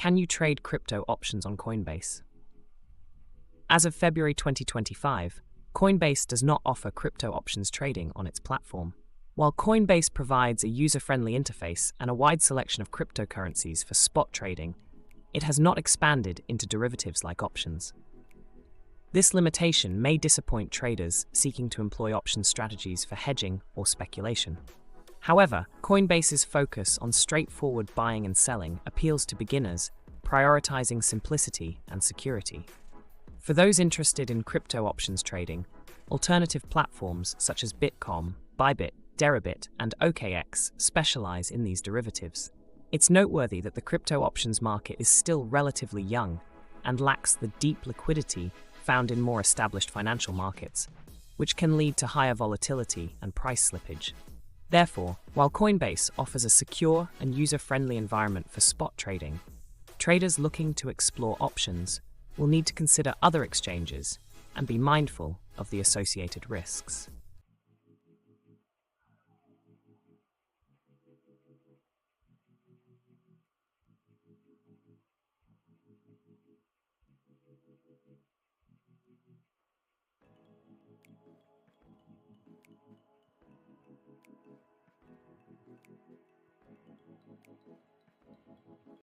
can you trade crypto options on Coinbase? As of February 2025, Coinbase does not offer crypto options trading on its platform. While Coinbase provides a user-friendly interface and a wide selection of cryptocurrencies for spot trading, it has not expanded into derivatives like options. This limitation may disappoint traders seeking to employ option strategies for hedging or speculation. However, Coinbase's focus on straightforward buying and selling appeals to beginners, prioritizing simplicity and security. For those interested in crypto options trading, alternative platforms such as Bitcom, Bybit, Deribit, and OKX specialize in these derivatives. It's noteworthy that the crypto options market is still relatively young and lacks the deep liquidity found in more established financial markets, which can lead to higher volatility and price slippage. Therefore, while Coinbase offers a secure and user-friendly environment for spot trading, traders looking to explore options will need to consider other exchanges and be mindful of the associated risks.